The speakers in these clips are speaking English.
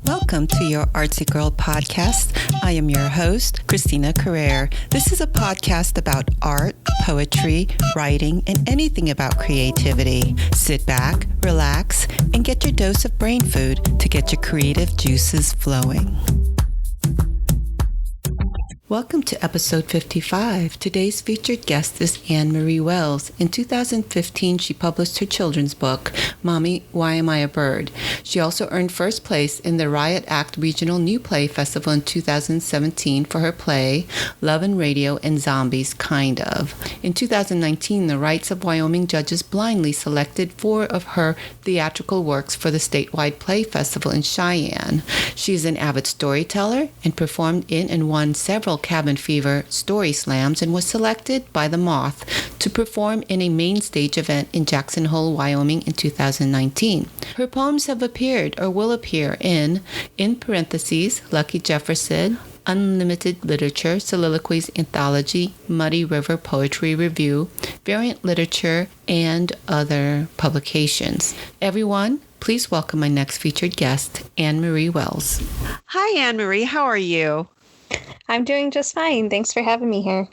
Welcome to your Artsy Girl podcast. I am your host, Christina Carrere. This is a podcast about art, poetry, writing, and anything about creativity. Sit back, relax, and get your dose of brain food to get your creative juices flowing. Welcome to episode 55. Today's featured guest is Anne Marie Wells. In 2015, she published her children's book, Mommy, Why Am I a Bird? She also earned first place in the Riot Act Regional New Play Festival in 2017 for her play, Love and Radio and Zombies, Kind of. In 2019, the Rights of Wyoming judges blindly selected 4 of her theatrical works for the statewide play festival in Cheyenne. She is an avid storyteller and performed in and won several Cabin Fever story slams and was selected by The Moth to perform in a main stage event in Jackson Hole, Wyoming in 2019. Her poems have appeared or will appear in parentheses, Lucky Jefferson, Unlimited Literature, Soliloquies Anthology, Muddy River Poetry Review, Variant Literature, and other publications. Everyone, please welcome my next featured guest, Anne Marie Wells. Hi, Anne Marie. How are you? I'm doing just fine. Thanks for having me here.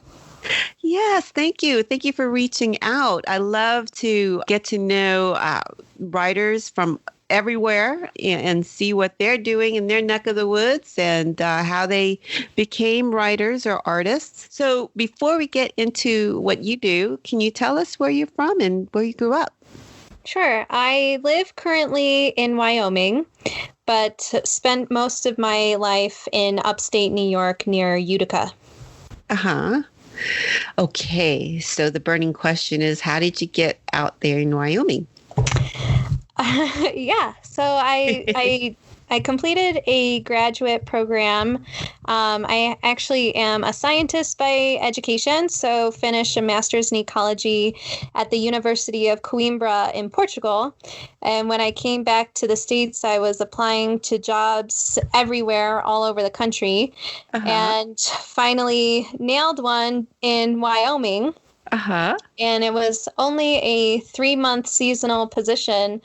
Yes, thank you. Thank you for reaching out. I love to get to know writers from everywhere and see what they're doing in their neck of the woods and how they became writers or artists. So before we get into what you do, can you tell us where you're from and where you grew up? Sure. I live currently in Wyoming, but spent most of my life in upstate New York near Utica. Uh-huh. Okay. So the burning question is, how did you get out there in Wyoming? So I completed a graduate program. I actually am a scientist by education, so finished a master's in ecology at the University of Coimbra in Portugal. And when I came back to the States, I was applying to jobs everywhere, all over the country, and finally nailed one in Wyoming. And it was only a 3-month seasonal position,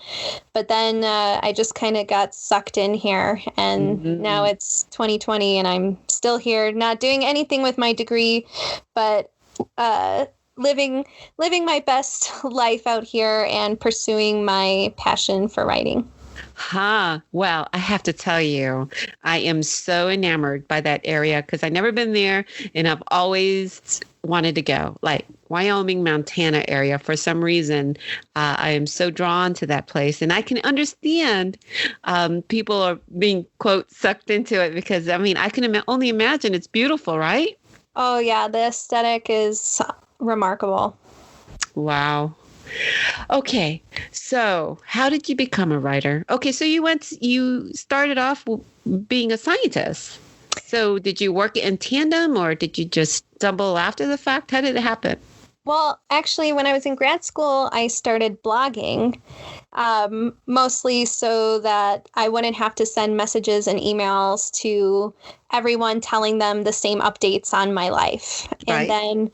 but then I just kind of got sucked in here, and now it's 2020 and I'm still here, not doing anything with my degree, but living my best life out here and pursuing my passion for writing. Well, I have to tell you, I am so enamored by that area because I've never been there and I've always wanted to go, like Wyoming, Montana area. For some reason, I am so drawn to that place. And I can understand people are being, quote, sucked into it because, I mean, I can only imagine it's beautiful, right? Oh, yeah. The aesthetic is remarkable. Wow. Okay, so how did you become a writer? Okay, so you started off being a scientist. So did you work in tandem or did you just stumble after the fact? How did it happen? Well, actually, when I was in grad school, I started blogging, mostly so that I wouldn't have to send messages and emails to everyone telling them the same updates on my life. Right. And then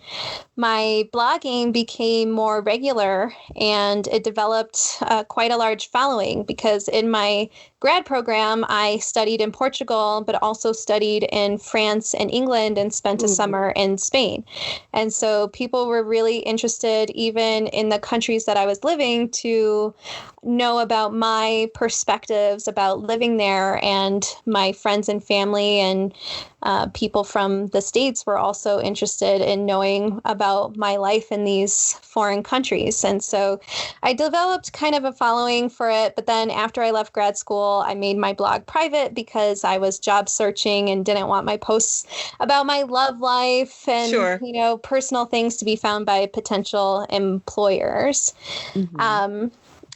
my blogging became more regular and it developed quite a large following because in my grad program, I studied in Portugal, but also studied in France and England and spent a summer in Spain. And so people were really interested, even in the countries that I was living, to know about my perspectives about living there, and my friends and family and people from the States were also interested in knowing about my life in these foreign countries. And so I developed kind of a following for it. But then after I left grad school, I made my blog private because I was job searching and didn't want my posts about my love life and, personal things to be found by potential employers.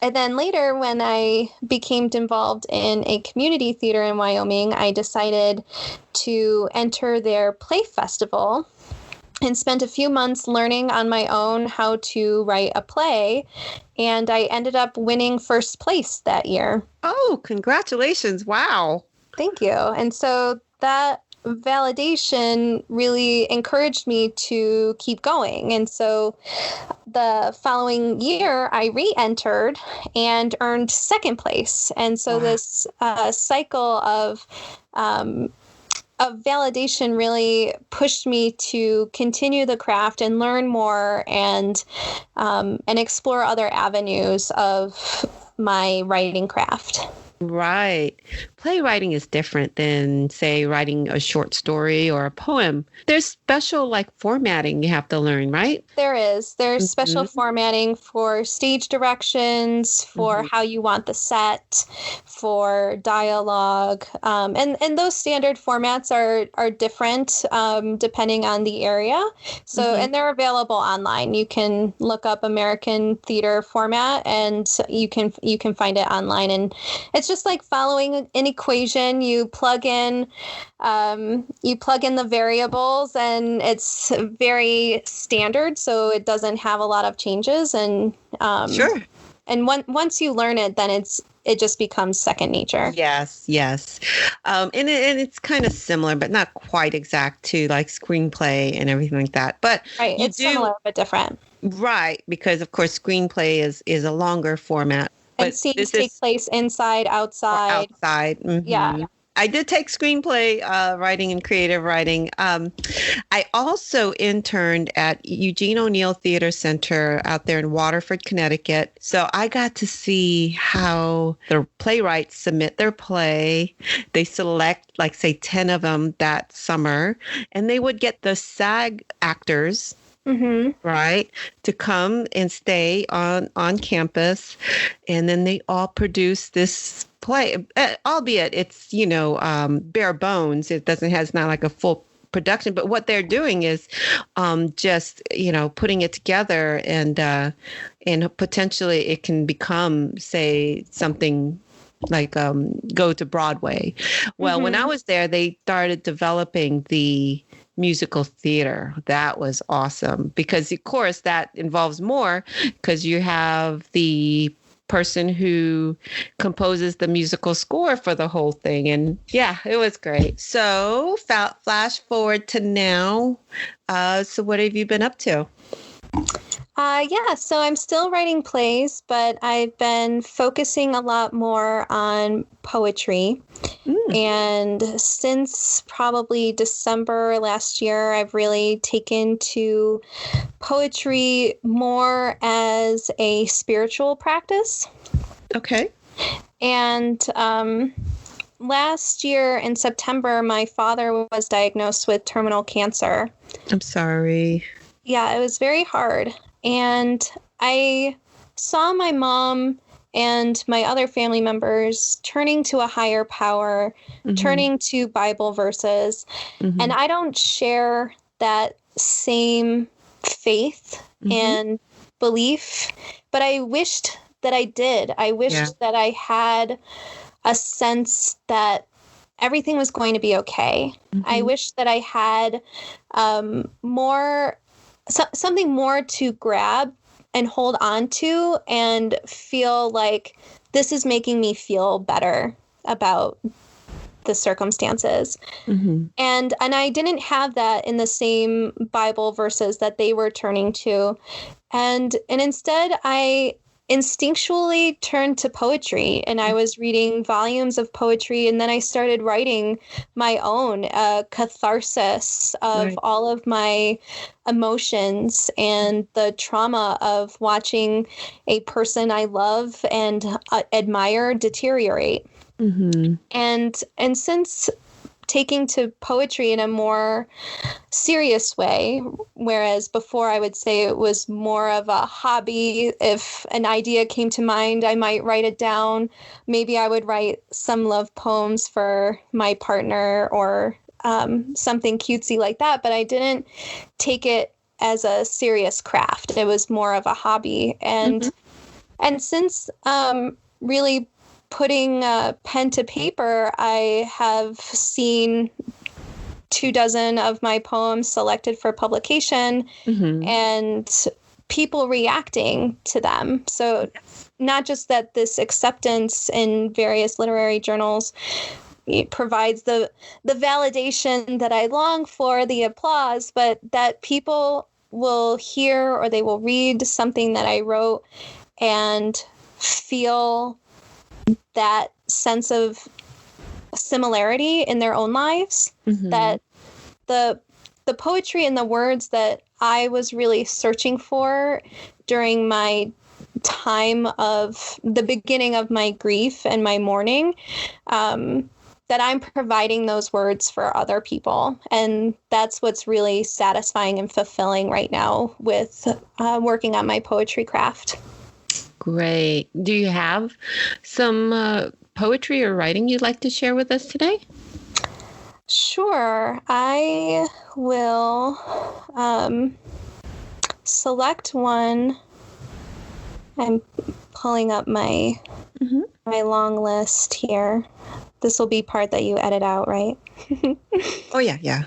And then later, when I became involved in a community theater in Wyoming, I decided to enter their play festival and spent a few months learning on my own how to write a play. And I ended up winning first place that year. Oh, congratulations. Wow. Thank you. And so that validation really encouraged me to keep going. And so the following year, I re-entered and earned second place. And so this cycle of validation really pushed me to continue the craft and learn more and explore other avenues of my writing craft. Right. Playwriting is different than, say, writing a short story or a poem. There's special formatting you have to learn, right? There is. There's special formatting for stage directions, for how you want the set, for dialogue. And those standard formats are different depending on the area. So, and they're available online. You can look up American theater format and you can find it online. And it's just like following an equation. You plug in the variables, and it's very standard, so it doesn't have a lot of changes. And sure. And once you learn it, then it just becomes second nature. Yes. And it's kind of similar, but not quite exact to screenplay and everything like that. But right, it's similar but different. Right, because of course screenplay is a longer format. And scenes take place inside, outside. Outside. Mm-hmm. Yeah. I did take screenplay writing and creative writing. I also interned at Eugene O'Neill Theater Center out there in Waterford, Connecticut. So I got to see how the playwrights submit their play. They select, say, 10 of them that summer, and they would get the SAG actors, right, to come and stay on campus, and then they all produce this play, albeit it's bare bones. It's not like a full production, but what they're doing is just putting it together, and potentially it can become, say, something like go to Broadway. Well, when I was there, they started developing the musical theater. That was awesome because, of course, that involves more because you have the person who composes the musical score for the whole thing. And yeah, it was great. So flash forward to now. So what have you been up to? So I'm still writing plays, but I've been focusing a lot more on poetry. And since probably December last year, I've really taken to poetry more as a spiritual practice. Okay. And last year in September, my father was diagnosed with terminal cancer. I'm sorry. Yeah, it was very hard. And I saw my mom and my other family members turning to a higher power, turning to Bible verses. And I don't share that same faith and belief, but I wished that I did. I wished that I had a sense that everything was going to be okay. I wish that I had something more to grab and hold on to and feel like this is making me feel better about the circumstances. And I didn't have that in the same Bible verses that they were turning to. And instead I instinctually turned to poetry, and I was reading volumes of poetry, and then I started writing my own catharsis of all of my emotions and the trauma of watching a person I love and admire deteriorate. And since taking to poetry in a more serious way, whereas before I would say it was more of a hobby. If an idea came to mind, I might write it down. Maybe I would write some love poems for my partner or something cutesy like that, but I didn't take it as a serious craft. It was more of a hobby. And since really putting pen to paper, I have seen 24 of my poems selected for publication and people reacting to them. So not just that this acceptance in various literary journals, it provides the validation that I long for, the applause, but that people will hear or they will read something that I wrote and feel that sense of similarity in their own lives, that the poetry and the words that I was really searching for during my time of the beginning of my grief and my mourning, that I'm providing those words for other people. And that's what's really satisfying and fulfilling right now with working on my poetry craft. Great. Do you have some poetry or writing you'd like to share with us today? Sure. I will select one. I'm pulling up my long list here. This will be part that you edit out, right? Oh, yeah.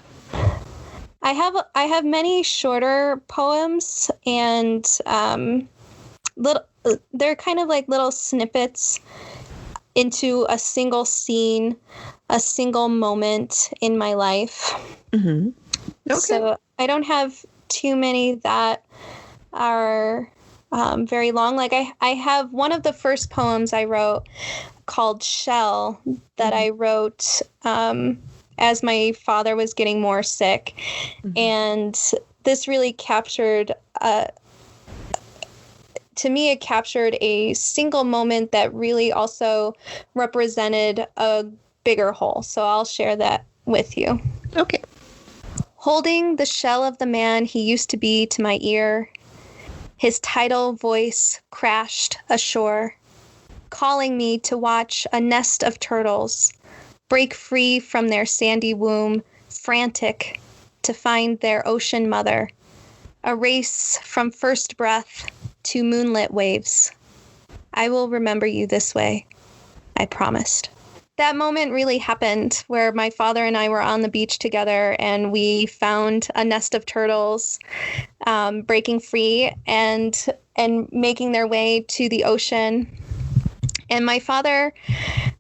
I have many shorter poems, and they're kind of like little snippets into a single scene, a single moment in my life. Okay. So I don't have too many that are very long. Like I have one of the first poems I wrote called Shell that I wrote as my father was getting more sick. And this really captured, to me, it captured a single moment that really also represented a bigger whole. So I'll share that with you. Okay. Holding the shell of the man he used to be to my ear, his tidal voice crashed ashore, calling me to watch a nest of turtles break free from their sandy womb, frantic to find their ocean mother, a race from first breath to moonlit waves. I will remember you this way, I promised. That moment really happened where my father and I were on the beach together and we found a nest of turtles breaking free and making their way to the ocean. And my father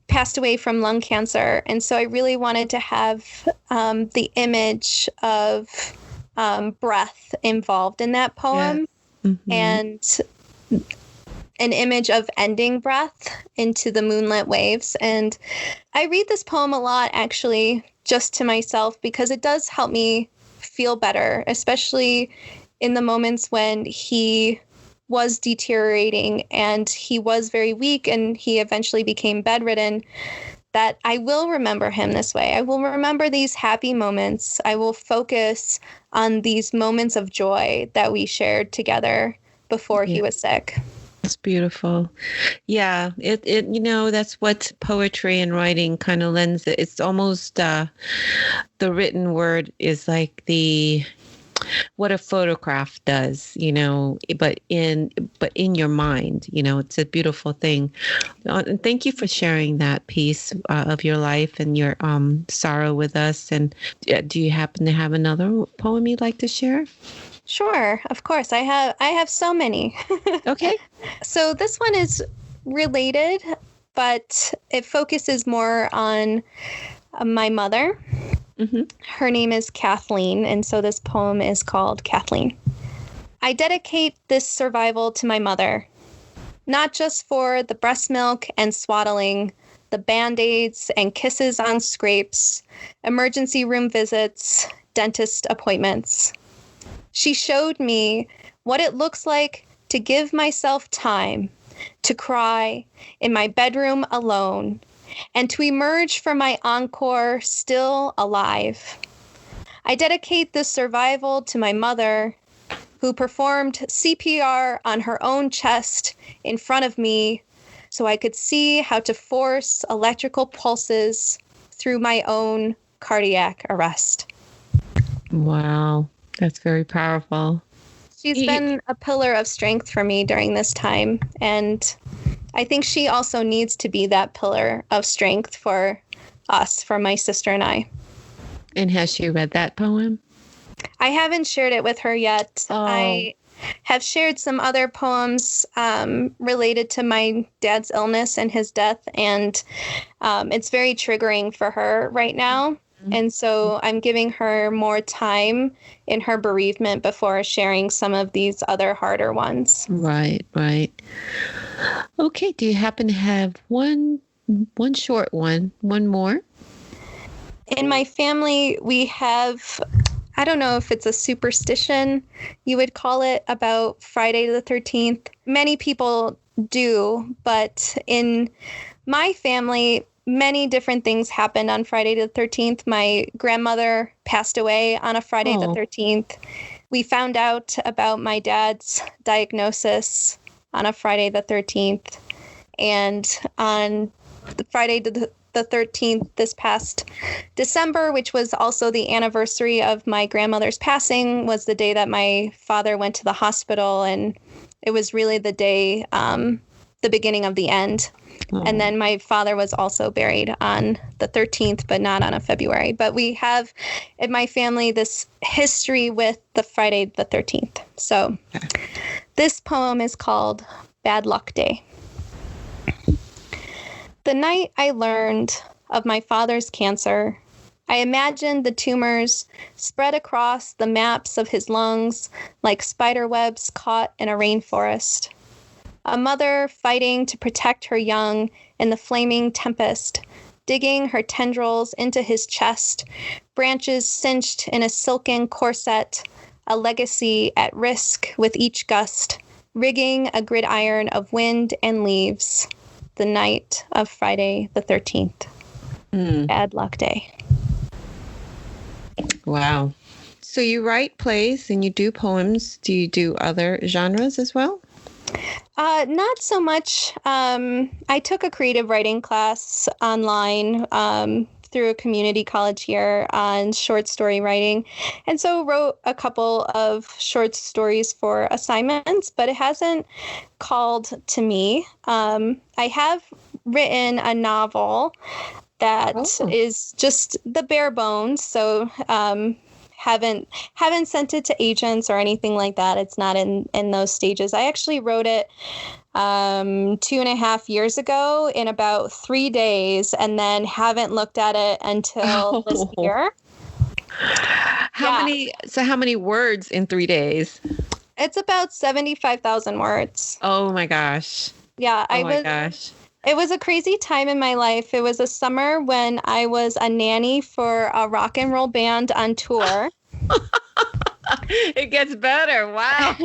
passed away from lung cancer. And so I really wanted to have the image of breath involved in that poem. Yes. And an image of ending breath into the moonlit waves. And I read this poem a lot, actually, just to myself, because it does help me feel better, especially in the moments when he was deteriorating and he was very weak and he eventually became bedridden, that I will remember him this way. I will remember these happy moments. I will focus on these moments of joy that we shared together before he was sick. It's beautiful. Yeah, it that's what poetry and writing kind of lends. It's almost the written word is like what a photograph does, but in your mind, it's a beautiful thing. And thank you for sharing that piece of your life and your sorrow with us. And do you happen to have another poem you'd like to share? Sure, of course. I have so many. Okay. So this one is related, but it focuses more on my mother. Her name is Kathleen, and so this poem is called Kathleen. I dedicate this survival to my mother, not just for the breast milk and swaddling, the Band-Aids and kisses on scrapes, emergency room visits, dentist appointments. She showed me what it looks like to give myself time to cry in my bedroom alone and to emerge from my encore still alive. I dedicate this survival to my mother, who performed CPR on her own chest in front of me so I could see how to force electrical pulses through my own cardiac arrest. Wow. That's very powerful. She's been a pillar of strength for me during this time. And I think she also needs to be that pillar of strength for us, for my sister and I. And has she read that poem? I haven't shared it with her yet. Oh. have shared some other poems related to my dad's illness and his death, and it's very triggering for her right now. And so I'm giving her more time in her bereavement before sharing some of these other harder ones. Right. Okay. Do you happen to have one short one more? In my family, we have, I don't know if it's a superstition, you would call it, about Friday the 13th. Many people do, but in my family, many different things happened on Friday the 13th. My grandmother passed away on a Friday the 13th. We found out about my dad's diagnosis on a Friday the 13th. And on the Friday the 13th this past December, which was also the anniversary of my grandmother's passing, was the day that my father went to the hospital. And it was really the day, the beginning of the end. And then my father was also buried on the 13th, but not on a February. But we have in my family this history with the Friday the 13th. So this poem is called Bad Luck Day. The night I learned of my father's cancer, I imagined the tumors spread across the maps of his lungs like spider webs caught in a rainforest. A mother fighting to protect her young in the flaming tempest, digging her tendrils into his chest, branches cinched in a silken corset, a legacy at risk with each gust, rigging a gridiron of wind and leaves. The night of Friday the 13th. Bad Luck Day. Wow. So you write plays and you do poems. Do you do other genres as well? Not so much. I took a creative writing class online through a community college here on short story writing. And so wrote a couple of short stories for assignments, but it hasn't called to me. I have written a novel that is just the bare bones. So haven't sent it to agents or anything like that. It's not in those stages. I actually wrote it 2.5 years ago in about 3 days, and then haven't looked at it until this year. How many words in 3 days? It's about 75,000 words. Oh my gosh. Yeah. It was a crazy time in my life. It was a summer when I was a nanny for a rock and roll band on tour. It gets better. Wow.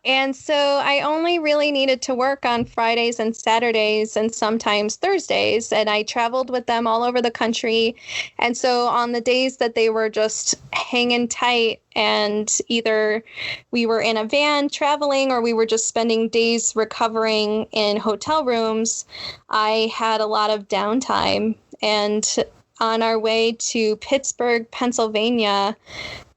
And so I only really needed to work on Fridays and Saturdays and sometimes Thursdays. And I traveled with them all over the country. And so on the days that they were just hanging tight and either we were in a van traveling or we were just spending days recovering in hotel rooms, I had a lot of downtime. And on our way to Pittsburgh, Pennsylvania,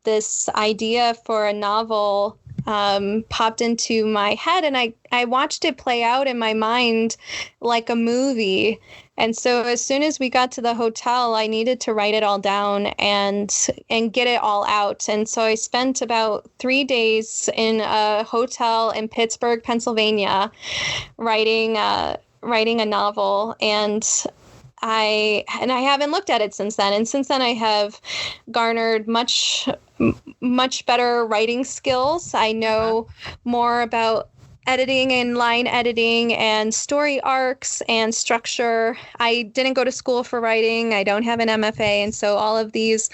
this idea for a novel popped into my head, and I watched it play out in my mind like a movie. And so as soon as we got to the hotel, I needed to write it all down and get it all out. And so I spent about 3 days in a hotel in Pittsburgh, Pennsylvania, writing a novel. And I haven't looked at it since then. And since then, I have garnered much better writing skills. I know more about editing and line editing and story arcs and structure. I didn't go to school for writing. I don't have an MFA. And so all of these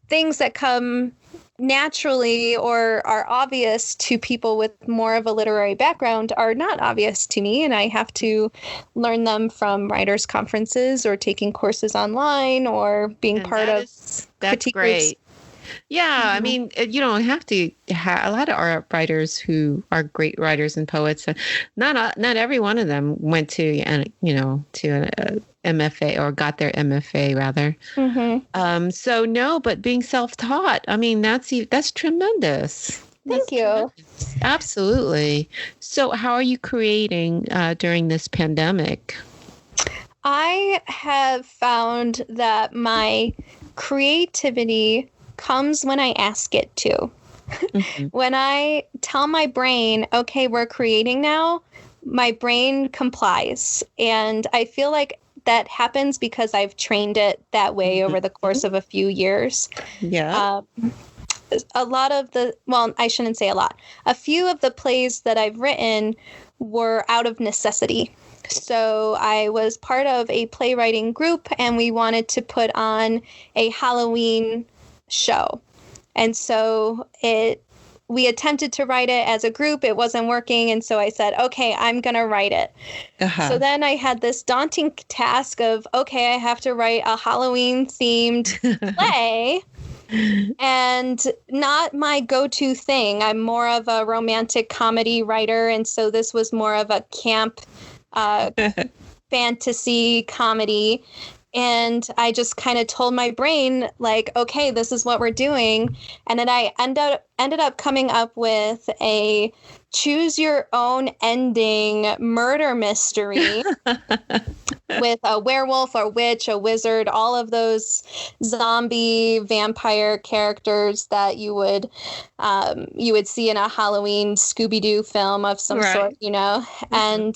things that come naturally or are obvious to people with more of a literary background are not obvious to me, and I have to learn them from writers' conferences or taking courses online or being part of that's great. Yeah, I mean, you don't have to a lot of our writers who are great writers and poets. Not every one of them went to an MFA or got their MFA rather. So no, but being self-taught, I mean, that's tremendous. Thank you. Tremendous. Absolutely. So how are you creating during this pandemic? I have found that my creativity comes when I ask it to. Mhm. When I tell my brain, okay, we're creating now, my brain complies. And I feel like that happens because I've trained it that way over the course of a few years. Yeah. A lot of well, I shouldn't say a lot. A few of the plays that I've written were out of necessity. So I was part of a playwriting group, and we wanted to put on a Halloween show. And so we attempted to write it as a group. It wasn't working. And so I said, okay, I'm going to write it. Uh-huh. So then I had this daunting task of, okay, I have to write a Halloween themed play. And not my go-to thing. I'm more of a romantic comedy writer. And so this was more of a camp fantasy comedy. And I just kind of told my brain, like, okay, this is what we're doing. And then I ended up coming up with a choose your own ending murder mystery with a werewolf, a witch, a wizard, all of those zombie vampire characters that you would see in a Halloween Scooby-Doo film of some sort, you know. And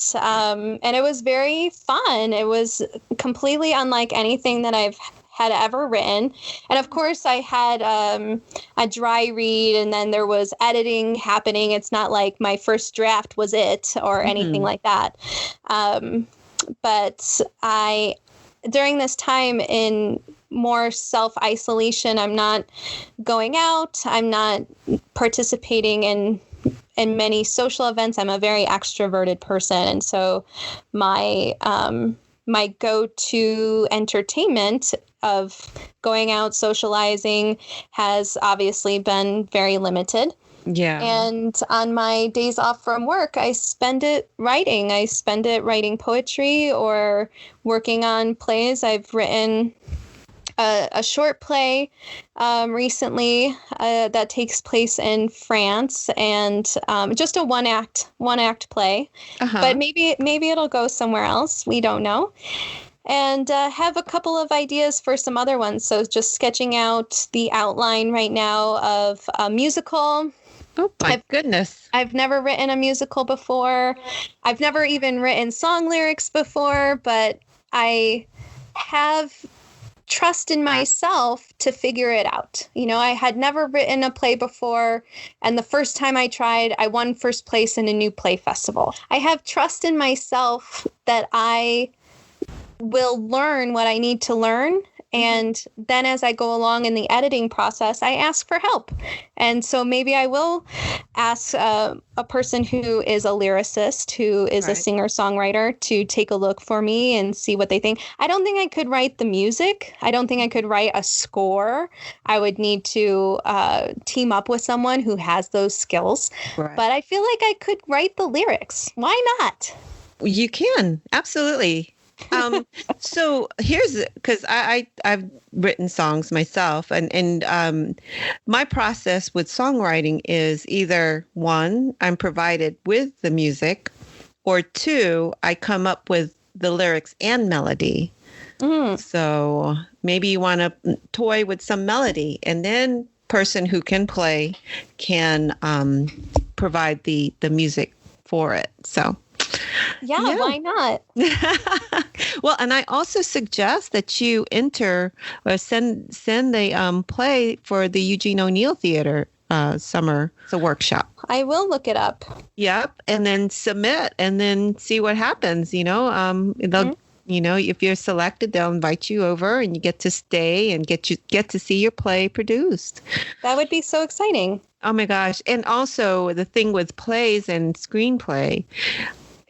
it was very fun. It was completely unlike anything that I've had ever written. And of course I had a dry read, and then there was editing happening. It's not like my first draft was it or anything like that. But during this time in more self-isolation, I'm not going out. I'm not participating in many social events. I'm a very extroverted person. And so my go-to entertainment of going out socializing has obviously been very limited. Yeah. And on my days off from work, I spend it writing. I spend it writing poetry or working on plays. I've written a short play recently that takes place in France, and just a one act play. But maybe it'll go somewhere else. We don't know. And have a couple of ideas for some other ones. So just sketching out the outline right now of a musical. Oh, my goodness. I've never written a musical before. I've never even written song lyrics before, but I have trust in myself to figure it out. You know, I had never written a play before, and the first time I tried, I won first place in a new play festival. I have trust in myself that I will learn what I need to learn. And then as I go along in the editing process, I ask for help. And so maybe I will ask a person who is a lyricist, who is a singer-songwriter, to take a look for me and see what they think. I don't think I could write the music. I don't think I could write a score. I would need to team up with someone who has those skills. Right. But I feel like I could write the lyrics. Why not? You can. Absolutely. So here's, because I've written songs myself, and my process with songwriting is either one, I'm provided with the music, or two, I come up with the lyrics and melody. So maybe you want to toy with some melody, and then person who can play can provide the music for it. So yeah, why not? Well, and I also suggest that you enter or send the play for the Eugene O'Neill Theater summer. It's a workshop. I will look it up. Yep, and then submit, and then see what happens. You know, they'll. You know, if you're selected, they'll invite you over, and you get to stay and get to see your play produced. That would be so exciting. Oh my gosh! And also the thing with plays and screenplay.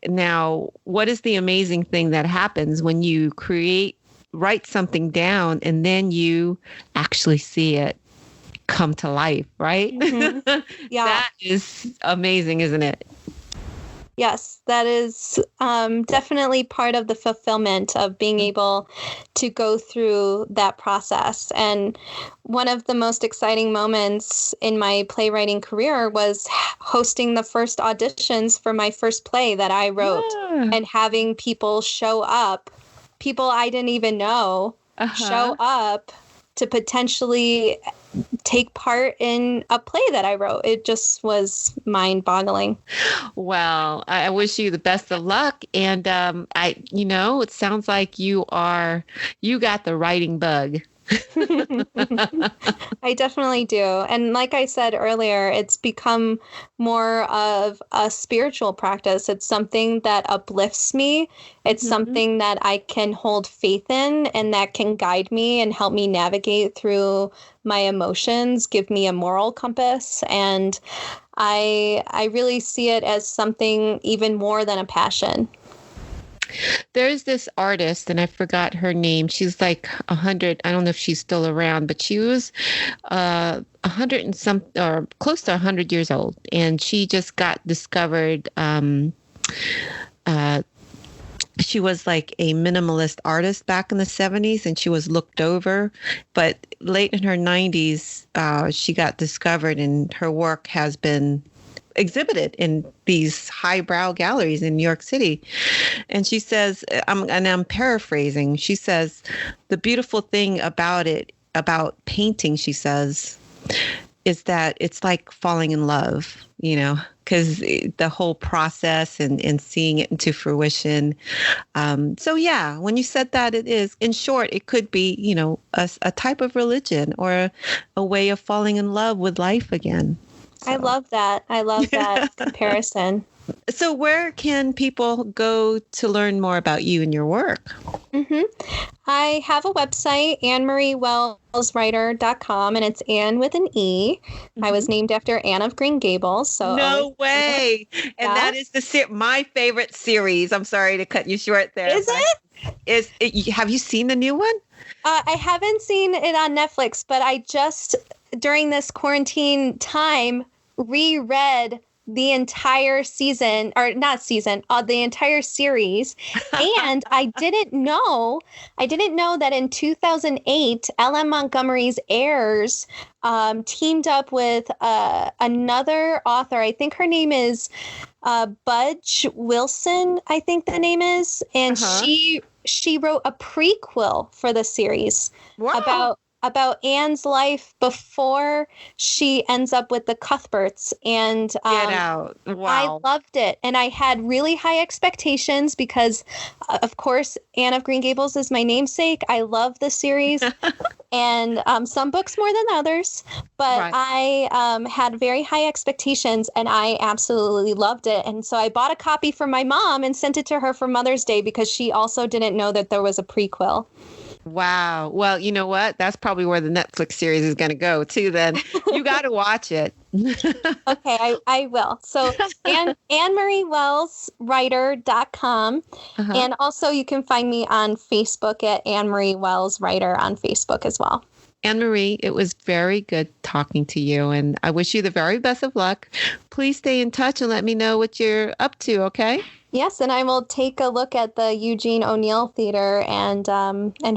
Now, what is the amazing thing that happens when you write something down, and then you actually see it come to life, right? Yeah. That is amazing, isn't it? Yes, that is definitely part of the fulfillment of being able to go through that process. And one of the most exciting moments in my playwriting career was hosting the first auditions for my first play that I wrote, and having people show up, people I didn't even know, show up to potentially take part in a play that I wrote. It just was mind-boggling. Well, I wish you the best of luck. And it sounds like you got the writing bug. I definitely do. And like I said earlier, it's become more of a spiritual practice. It's something that uplifts me. It's something that I can hold faith in and that can guide me and help me navigate through my emotions, give me a moral compass. And I really see it as something even more than a passion. There's this artist, and I forgot her name. She's like 100. I don't know if she's still around, but she was 100 and some, or close to 100 years old, and she just got discovered. She was like a minimalist artist back in the 70s, and she was looked over. But late in her 90s, she got discovered, and her work has been exhibited in these highbrow galleries in New York City. And she says, I'm paraphrasing, she says, the beautiful thing about painting, she says, is that it's like falling in love, because the whole process and seeing it into fruition. So yeah, when you said that, it is, in short, it could be, a type of religion or a way of falling in love with life again. So. I love that. I love that comparison. So where can people go to learn more about you and your work? I have a website, AnneMarieWellsWriter.com, and it's Anne with an E. I was named after Anne of Green Gables. So no way. And that is my favorite series. I'm sorry to cut you short there. Is it? Have you seen the new one? I haven't seen it on Netflix, but I just, during this quarantine time, reread the entire season, or not season, the entire series. And I didn't know that in 2008, L.M. Montgomery's heirs teamed up with another author. I think her name is Budge Wilson, I think the name is. And she wrote a prequel for the series. Wow. About Anne's life before she ends up with the Cuthberts. And Get out. Wow. I loved it. And I had really high expectations because, of course, Anne of Green Gables is my namesake. I love the series and some books more than others. But right. I had very high expectations and I absolutely loved it. And so I bought a copy for my mom and sent it to her for Mother's Day because she also didn't know that there was a prequel. Wow. Well, you know what? That's probably where the Netflix series is going to go too, then. You got to watch it. Okay, I will. So AnneMarieWellsWriter.com. And also you can find me on Facebook at Anne Marie Wells Writer on Facebook as well. Anne Marie, it was very good talking to you, and I wish you the very best of luck. Please stay in touch and let me know what you're up to, okay? Yes, and I will take a look at the Eugene O'Neill Theater, and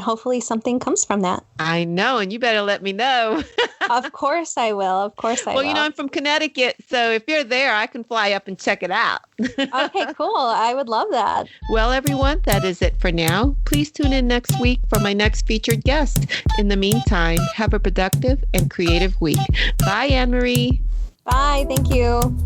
hopefully something comes from that. I know, and you better let me know. Of course I will. Well, you know, I'm from Connecticut, so if you're there, I can fly up and check it out. Okay, cool. I would love that. Well, everyone, that is it for now. Please tune in next week for my next featured guest. In the meantime, have a productive and creative week. Bye, Anne Marie. Bye. Thank you.